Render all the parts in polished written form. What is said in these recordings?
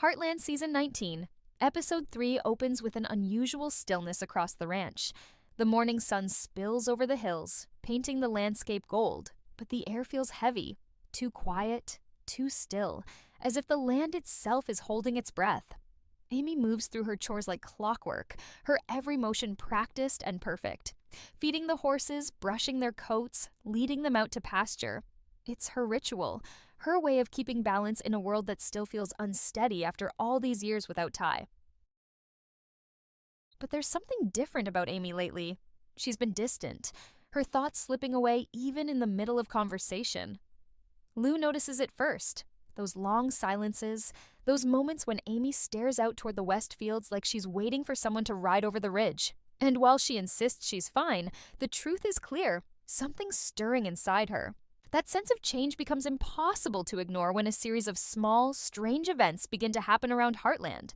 Heartland Season 19, Episode 3 opens with an unusual stillness across the ranch. The morning sun spills over the hills, painting the landscape gold, but the air feels heavy, too quiet, too still, as if the land itself is holding its breath. Amy moves through her chores like clockwork, her every motion practiced and perfect. Feeding the horses, brushing their coats, leading them out to pasture. It's her ritual, her way of keeping balance in a world that still feels unsteady after all these years without Ty. But there's something different about Amy lately. She's been distant, her thoughts slipping away even in the middle of conversation. Lou notices it first. Those long silences, those moments when Amy stares out toward the west fields like she's waiting for someone to ride over the ridge. And while she insists she's fine, the truth is clear. Something's stirring inside her. That sense of change becomes impossible to ignore when a series of small, strange events begin to happen around Heartland.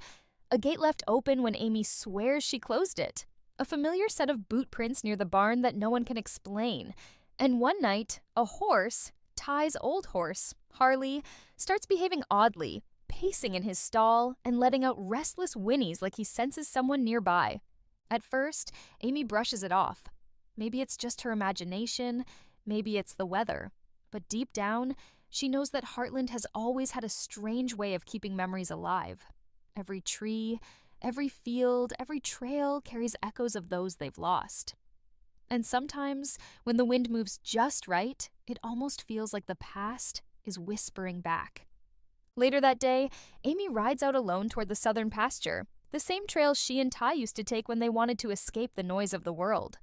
A gate left open when Amy swears she closed it. A familiar set of boot prints near the barn that no one can explain. And one night, a horse, Ty's old horse, Harley, starts behaving oddly, pacing in his stall and letting out restless whinnies like he senses someone nearby. At first, Amy brushes it off. Maybe it's just her imagination, maybe it's the weather. But deep down, she knows that Heartland has always had a strange way of keeping memories alive. Every tree, every field, every trail carries echoes of those they've lost. And sometimes, when the wind moves just right, it almost feels like the past is whispering back. Later that day, Amy rides out alone toward the southern pasture, the same trail she and Ty used to take when they wanted to escape the noise of the world.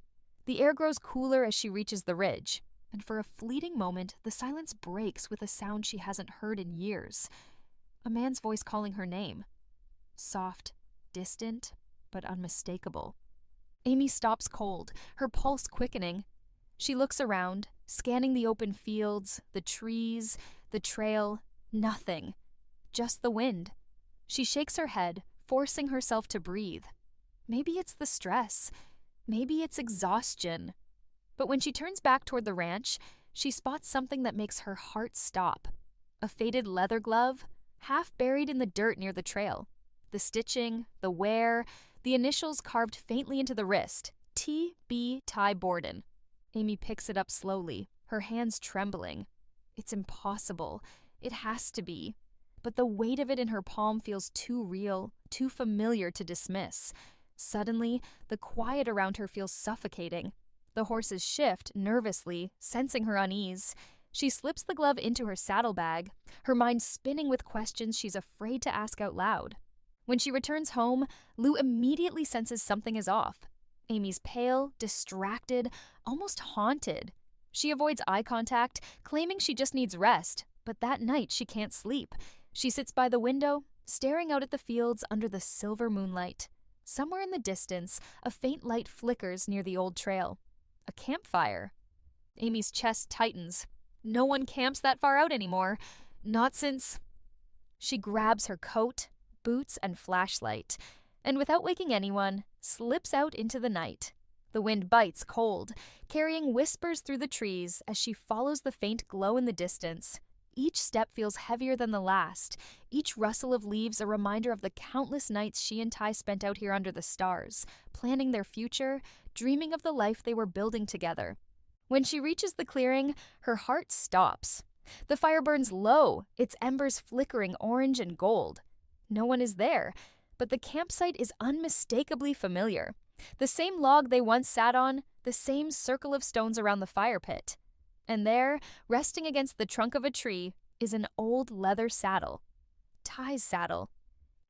The air grows cooler as she reaches the ridge, and for a fleeting moment, the silence breaks with a sound she hasn't heard in years. A man's voice calling her name. Soft, distant, but unmistakable. Amy stops cold, her pulse quickening. She looks around, scanning the open fields, the trees, the trail, nothing. Just the wind. She shakes her head, forcing herself to breathe. Maybe it's the stress. Maybe it's exhaustion. But when she turns back toward the ranch, she spots something that makes her heart stop. A faded leather glove, half buried in the dirt near the trail. The stitching, the wear, the initials carved faintly into the wrist. T.B. Ty Borden. Amy picks it up slowly, her hands trembling. It's impossible. It has to be. But the weight of it in her palm feels too real, too familiar to dismiss. Suddenly, the quiet around her feels suffocating. The horses shift nervously, sensing her unease. She slips the glove into her saddlebag, her mind spinning with questions she's afraid to ask out loud. When she returns home, Lou immediately senses something is off. Amy's pale, distracted, almost haunted. She avoids eye contact, claiming she just needs rest, but that night she can't sleep. She sits by the window, staring out at the fields under the silver moonlight. Somewhere in the distance, a faint light flickers near the old trail. A campfire. Amy's chest tightens. No one camps that far out anymore. Not since... She grabs her coat, boots, and flashlight, and without waking anyone, slips out into the night. The wind bites cold, carrying whispers through the trees as she follows the faint glow in the distance. Each step feels heavier than the last, each rustle of leaves a reminder of the countless nights she and Ty spent out here under the stars, planning their future, dreaming of the life they were building together. When she reaches the clearing, her heart stops. The fire burns low, its embers flickering orange and gold. No one is there, but the campsite is unmistakably familiar. The same log they once sat on, the same circle of stones around the fire pit. And there, resting against the trunk of a tree, is an old leather saddle. Ty's saddle.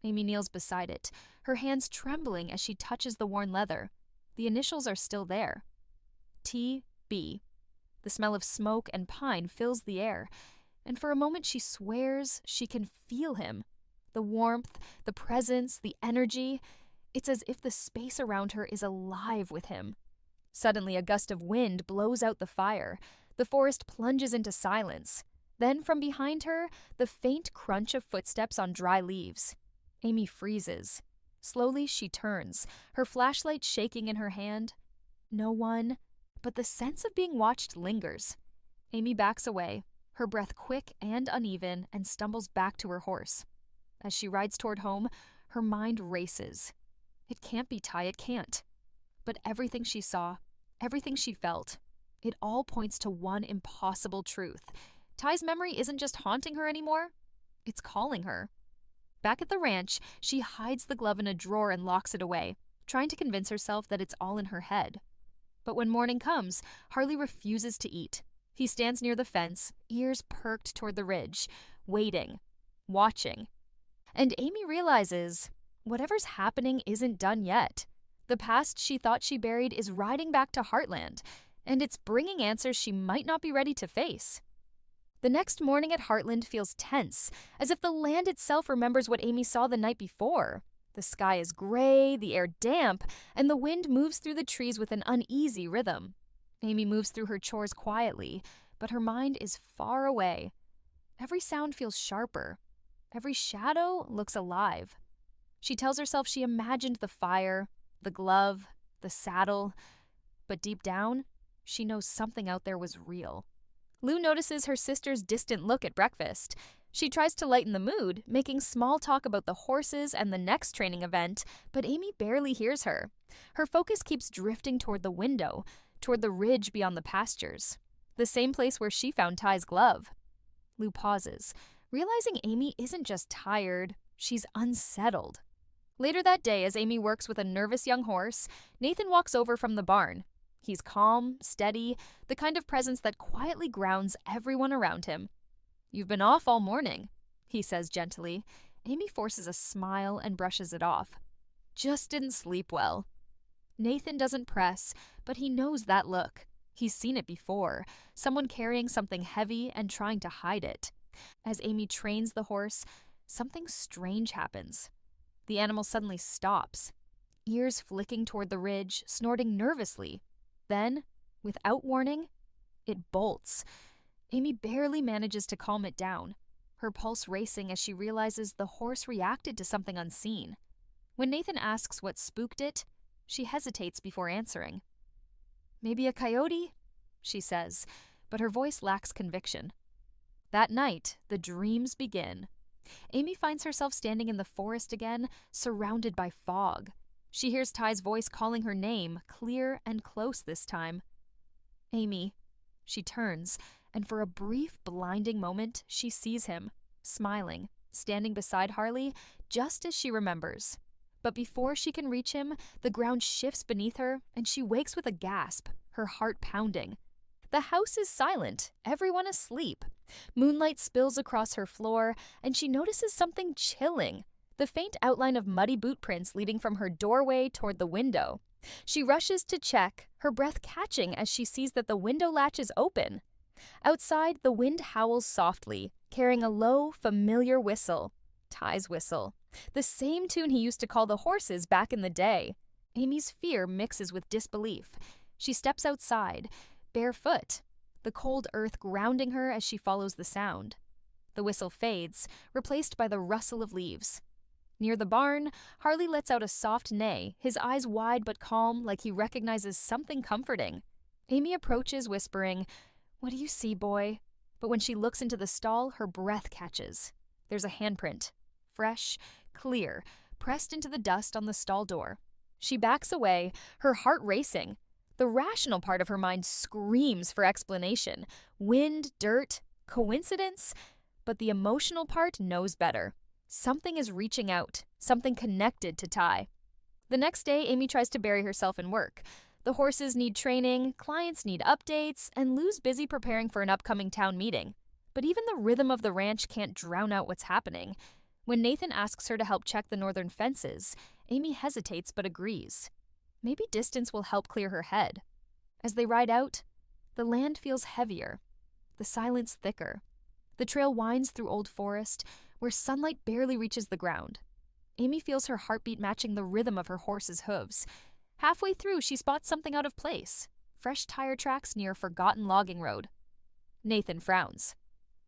Amy kneels beside it, her hands trembling as she touches the worn leather. The initials are still there. T.B. The smell of smoke and pine fills the air, and for a moment she swears she can feel him. The warmth, the presence, the energy. It's as if the space around her is alive with him. Suddenly, a gust of wind blows out the fire. The forest plunges into silence. Then, from behind her, the faint crunch of footsteps on dry leaves. Amy freezes. Slowly, she turns, her flashlight shaking in her hand. No one, but the sense of being watched lingers. Amy backs away, her breath quick and uneven, and stumbles back to her horse. As she rides toward home, her mind races. It can't be Ty, it can't. But everything she saw, everything she felt, it all points to one impossible truth. Ty's memory isn't just haunting her anymore, it's calling her. Back at the ranch, she hides the glove in a drawer and locks it away, trying to convince herself that it's all in her head. But when morning comes, Harley refuses to eat. He stands near the fence, ears perked toward the ridge, waiting, watching. And Amy realizes whatever's happening isn't done yet. The past she thought she buried is riding back to Heartland, and it's bringing answers she might not be ready to face. The next morning at Heartland feels tense, as if the land itself remembers what Amy saw the night before. The sky is gray, the air damp, and the wind moves through the trees with an uneasy rhythm. Amy moves through her chores quietly, but her mind is far away. Every sound feels sharper. Every shadow looks alive. She tells herself she imagined the fire, the glove, the saddle, but deep down, she knows something out there was real. Lou notices her sister's distant look at breakfast. She tries to lighten the mood, making small talk about the horses and the next training event, but Amy barely hears her. Her focus keeps drifting toward the window, toward the ridge beyond the pastures, the same place where she found Ty's glove. Lou pauses, realizing Amy isn't just tired, she's unsettled. Later that day, as Amy works with a nervous young horse, Nathan walks over from the barn. He's calm, steady, the kind of presence that quietly grounds everyone around him. "You've been off all morning," he says gently. Amy forces a smile and brushes it off. "Just didn't sleep well." Nathan doesn't press, but he knows that look. He's seen it before, someone carrying something heavy and trying to hide it. As Amy trains the horse, something strange happens. The animal suddenly stops, ears flicking toward the ridge, snorting nervously. Then, without warning, it bolts. Amy barely manages to calm it down, her pulse racing as she realizes the horse reacted to something unseen. When Nathan asks what spooked it, she hesitates before answering. "Maybe a coyote?" she says, but her voice lacks conviction. That night, the dreams begin. Amy finds herself standing in the forest again, surrounded by fog. She hears Ty's voice calling her name, clear and close this time. "Amy." She turns, and for a brief, blinding moment, she sees him, smiling, standing beside Harley, just as she remembers. But before she can reach him, the ground shifts beneath her, and she wakes with a gasp, her heart pounding. The house is silent, everyone asleep. Moonlight spills across her floor, and she notices something chilling, the faint outline of muddy boot prints leading from her doorway toward the window. She rushes to check, her breath catching as she sees that the window latch is open. Outside, the wind howls softly, carrying a low, familiar whistle. Ty's whistle. The same tune he used to call the horses back in the day. Amy's fear mixes with disbelief. She steps outside, barefoot, the cold earth grounding her as she follows the sound. The whistle fades, replaced by the rustle of leaves. Near the barn, Harley lets out a soft neigh, his eyes wide but calm, like he recognizes something comforting. Amy approaches, whispering, "What do you see, boy?" But when she looks into the stall, her breath catches. There's a handprint, fresh, clear, pressed into the dust on the stall door. She backs away, her heart racing. The rational part of her mind screams for explanation. Wind, dirt, coincidence? But the emotional part knows better. Something is reaching out, something connected to Ty. The next day, Amy tries to bury herself in work. The horses need training, clients need updates, and Lou's busy preparing for an upcoming town meeting. But even the rhythm of the ranch can't drown out what's happening. When Nathan asks her to help check the northern fences, Amy hesitates but agrees. Maybe distance will help clear her head. As they ride out, the land feels heavier, the silence thicker. The trail winds through old forest, where sunlight barely reaches the ground. Amy feels her heartbeat matching the rhythm of her horse's hooves. Halfway through, she spots something out of place. Fresh tire tracks near a forgotten logging road. Nathan frowns.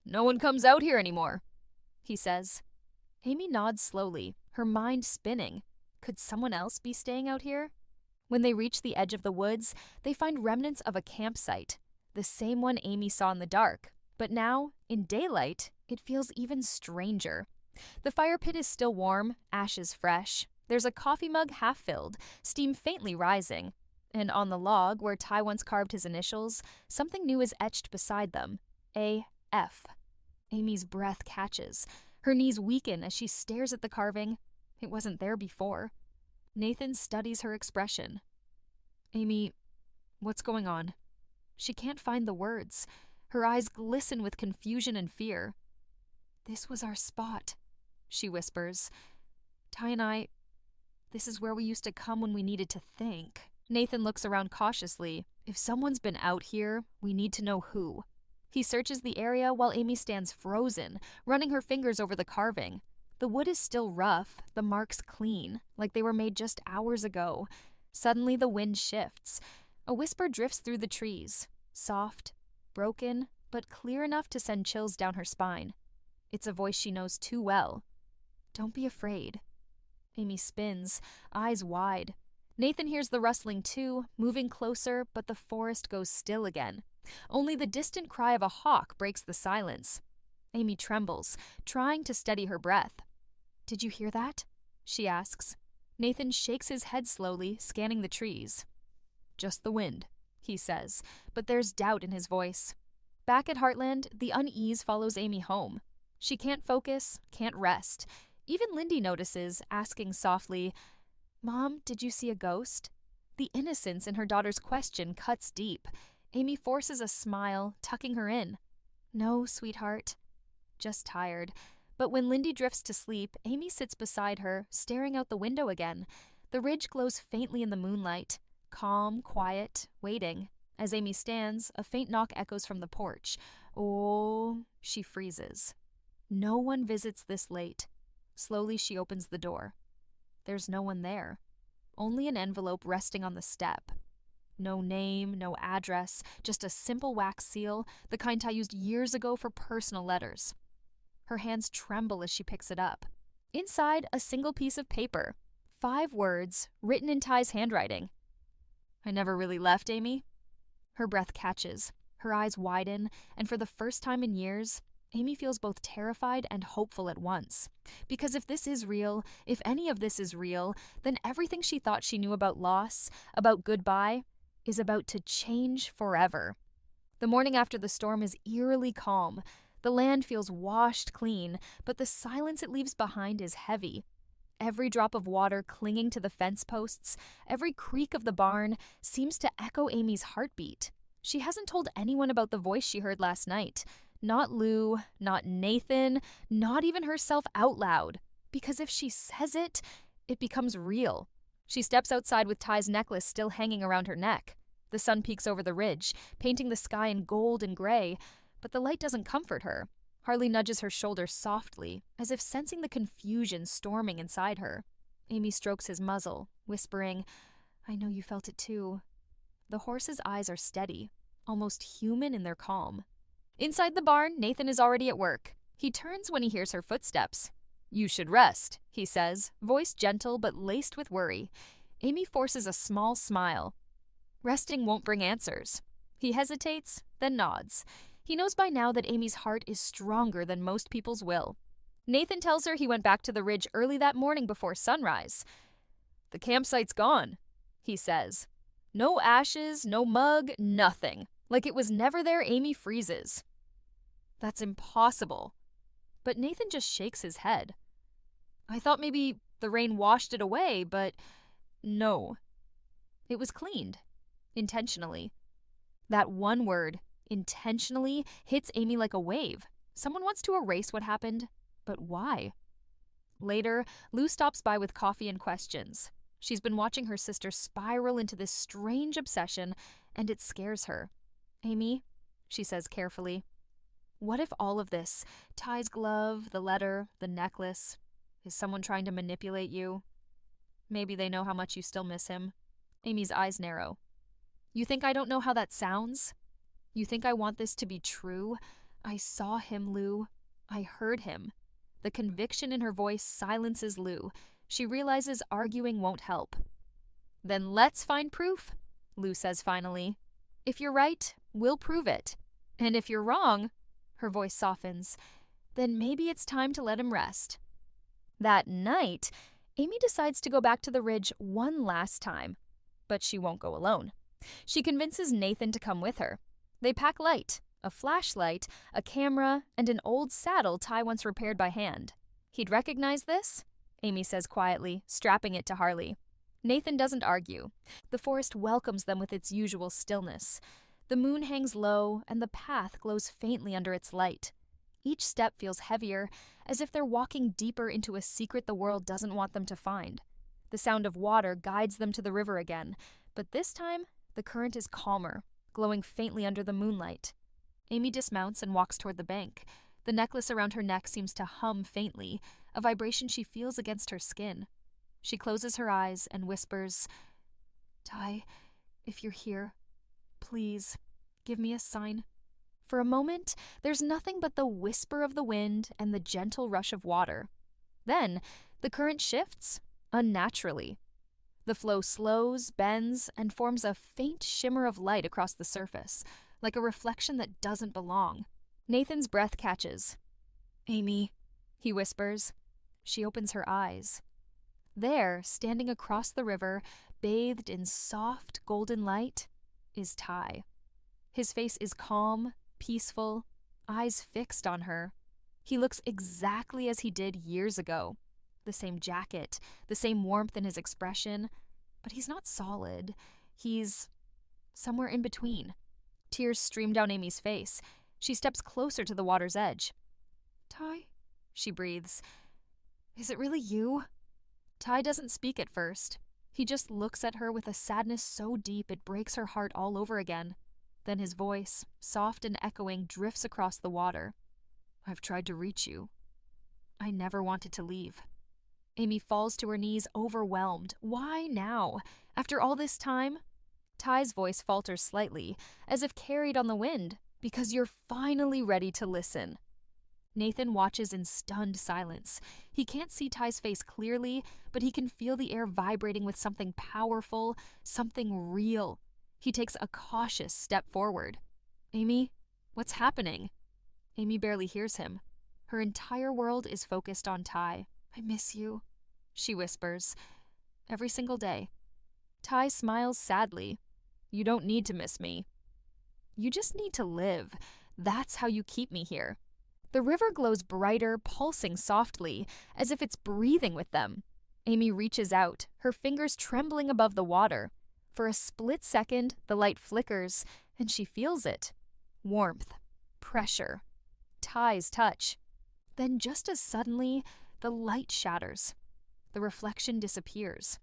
"No one comes out here anymore," he says. Amy nods slowly, her mind spinning. Could someone else be staying out here? When they reach the edge of the woods, they find remnants of a campsite, the same one Amy saw in the dark. But now, in daylight, it feels even stranger. The fire pit is still warm, ashes fresh. There's a coffee mug half filled, steam faintly rising. And on the log, where Ty once carved his initials, something new is etched beside them. A.F. Amy's breath catches. Her knees weaken as she stares at the carving. It wasn't there before. Nathan studies her expression. Amy, what's going on? She can't find the words. Her eyes glisten with confusion and fear. This was our spot, she whispers. Ty and I, this is where we used to come when we needed to think. Nathan looks around cautiously. If someone's been out here, we need to know who. He searches the area while Amy stands frozen, running her fingers over the carving. The wood is still rough, the marks clean, like they were made just hours ago. Suddenly the wind shifts. A whisper drifts through the trees, soft, broken, but clear enough to send chills down her spine. It's a voice she knows too well. Don't be afraid. Amy spins, eyes wide. Nathan hears the rustling too, moving closer, but the forest goes still again. Only the distant cry of a hawk breaks the silence. Amy trembles, trying to steady her breath. Did you hear that? She asks. Nathan shakes his head slowly, scanning the trees. Just the wind, he says, but there's doubt in his voice. Back at Heartland, the unease follows Amy home. She can't focus, can't rest. Even Lindy notices, asking softly, Mom, did you see a ghost? The innocence in her daughter's question cuts deep. Amy forces a smile, tucking her in. No, sweetheart. Just tired. But when Lindy drifts to sleep, Amy sits beside her, staring out the window again. The ridge glows faintly in the moonlight. Calm, quiet, waiting. As Amy stands, a faint knock echoes from the porch. Oh, she freezes. No one visits this late. Slowly she opens the door. There's no one there. Only an envelope resting on the step. No name, no address, just a simple wax seal, the kind Ty used years ago for personal letters. Her hands tremble as she picks it up. Inside, a single piece of paper. 5 words, written in Ty's handwriting. I never really left, Amy. Her breath catches. Her eyes widen, and for the first time in years, Amy feels both terrified and hopeful at once. Because if this is real, if any of this is real, then everything she thought she knew about loss, about goodbye, is about to change forever. The morning after the storm is eerily calm. The land feels washed clean, but the silence it leaves behind is heavy. Every drop of water clinging to the fence posts, every creak of the barn, seems to echo Amy's heartbeat. She hasn't told anyone about the voice she heard last night. Not Lou, not Nathan, not even herself out loud. Because if she says it, it becomes real. She steps outside with Ty's necklace still hanging around her neck. The sun peeks over the ridge, painting the sky in gold and gray, but the light doesn't comfort her. Harley nudges her shoulder softly, as if sensing the confusion storming inside her. Amy strokes his muzzle, whispering, I know you felt it too. The horse's eyes are steady, almost human in their calm. Inside the barn, Nathan is already at work. He turns when he hears her footsteps. You should rest, he says, voice gentle but laced with worry. Amy forces a small smile. Resting won't bring answers. He hesitates, then nods. He knows by now that Amy's heart is stronger than most people's will. Nathan tells her he went back to the ridge early that morning before sunrise. The campsite's gone, he says. No ashes, no mug, nothing. Like it was never there. Amy freezes. That's impossible. But Nathan just shakes his head. I thought maybe the rain washed it away, but no. It was cleaned. Intentionally. That one word, intentionally, hits Amy like a wave. Someone wants to erase what happened, but why? Later, Lou stops by with coffee and questions. She's been watching her sister spiral into this strange obsession, and it scares her. Amy, she says carefully, what if all of this, Ty's glove, the letter, the necklace, is someone trying to manipulate you? Maybe they know how much you still miss him. Amy's eyes narrow. You think I don't know how that sounds? You think I want this to be true? I saw him, Lou. I heard him. The conviction in her voice silences Lou. She realizes arguing won't help. Then let's find proof, Lou says finally. If you're right, we'll prove it. And if you're wrong, her voice softens, then maybe it's time to let him rest. That night, Amy decides to go back to the ridge one last time. But she won't go alone. She convinces Nathan to come with her. They pack light, a flashlight, a camera, and an old saddle Ty once repaired by hand. He'd recognize this? Amy says quietly, strapping it to Harley. Nathan doesn't argue. The forest welcomes them with its usual stillness. The moon hangs low, and the path glows faintly under its light. Each step feels heavier, as if they're walking deeper into a secret the world doesn't want them to find. The sound of water guides them to the river again, but this time, the current is calmer, glowing faintly under the moonlight. Amy dismounts and walks toward the bank. The necklace around her neck seems to hum faintly, a vibration she feels against her skin. She closes her eyes and whispers, "Ty, if you're here, please, give me a sign." For a moment, there's nothing but the whisper of the wind and the gentle rush of water. Then, the current shifts, unnaturally. The flow slows, bends, and forms a faint shimmer of light across the surface, like a reflection that doesn't belong. Nathan's breath catches. "Amy," he whispers. She opens her eyes. There, standing across the river, bathed in soft, golden light, is Ty. His face is calm, peaceful, eyes fixed on her. He looks exactly as he did years ago. The same jacket, the same warmth in his expression, but he's not solid. He's somewhere in between. Tears stream down Amy's face. She steps closer to the water's edge. "Ty," she breathes. "Is it really you?" Ty doesn't speak at first. He just looks at her with a sadness so deep it breaks her heart all over again. Then his voice, soft and echoing, drifts across the water. "I've tried to reach you. I never wanted to leave." Amy falls to her knees, overwhelmed. Why now? After all this time? Ty's voice falters slightly, as if carried on the wind. "Because you're finally ready to listen." Nathan watches in stunned silence. He can't see Ty's face clearly, but he can feel the air vibrating with something powerful, something real. He takes a cautious step forward. "Amy, what's happening?" Amy barely hears him. Her entire world is focused on Ty. "I miss you," she whispers. "Every single day." Ty smiles sadly. "You don't need to miss me. You just need to live. That's how you keep me here." The river glows brighter, pulsing softly, as if it's breathing with them. Amy reaches out, her fingers trembling above the water. For a split second, the light flickers, and she feels it. Warmth, pressure, Ty's touch. Then just as suddenly, the light shatters. The reflection disappears.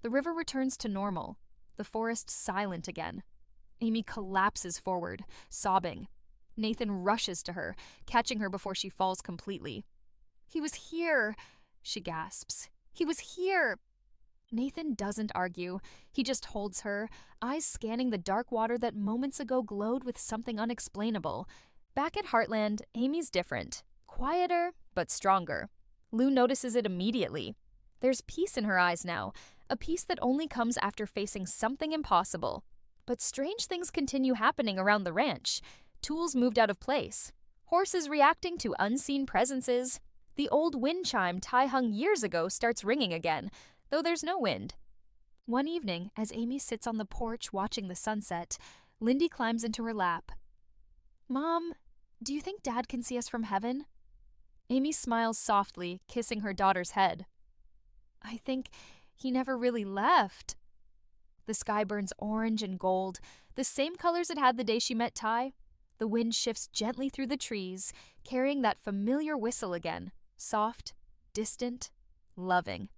The river returns to normal, the forest silent again. Amy collapses forward, sobbing. Nathan rushes to her, catching her before she falls completely. "He was here," she gasps. "He was here." Nathan doesn't argue. He just holds her, eyes scanning the dark water that moments ago glowed with something unexplainable. Back at Heartland, Amy's different. Quieter, but stronger. Lou notices it immediately. There's peace in her eyes now, a peace that only comes after facing something impossible. But strange things continue happening around the ranch. Tools moved out of place. Horses reacting to unseen presences. The old wind chime Ty hung years ago starts ringing again, though there's no wind. One evening, as Amy sits on the porch watching the sunset, Lindy climbs into her lap. "Mom, do you think Dad can see us from heaven?" Amy smiles softly, kissing her daughter's head. "I think he never really left." The sky burns orange and gold, the same colors it had the day she met Ty. The wind shifts gently through the trees, carrying that familiar whistle again, soft, distant, loving.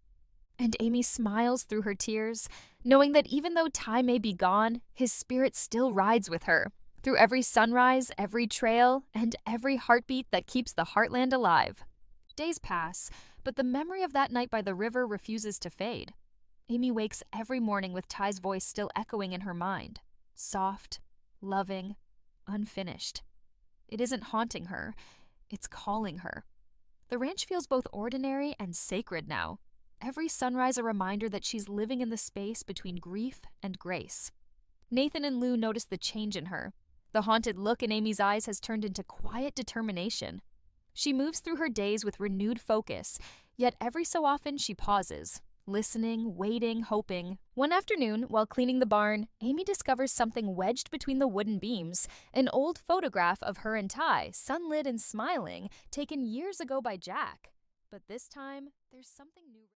And Amy smiles through her tears, knowing that even though Ty may be gone, his spirit still rides with her, through every sunrise, every trail, and every heartbeat that keeps the Heartland alive. Days pass, but the memory of that night by the river refuses to fade. Amy wakes every morning with Ty's voice still echoing in her mind, soft, loving, unfinished. It isn't haunting her, it's calling her. The ranch feels both ordinary and sacred now. Every sunrise a reminder that she's living in the space between grief and grace. Nathan and Lou notice the change in her. The haunted look in Amy's eyes has turned into quiet determination. She moves through her days with renewed focus, yet every so often she pauses, listening, waiting, hoping. One afternoon, while cleaning the barn, Amy discovers something wedged between the wooden beams, an old photograph of her and Ty, sunlit and smiling, taken years ago by Jack. But this time, there's something new.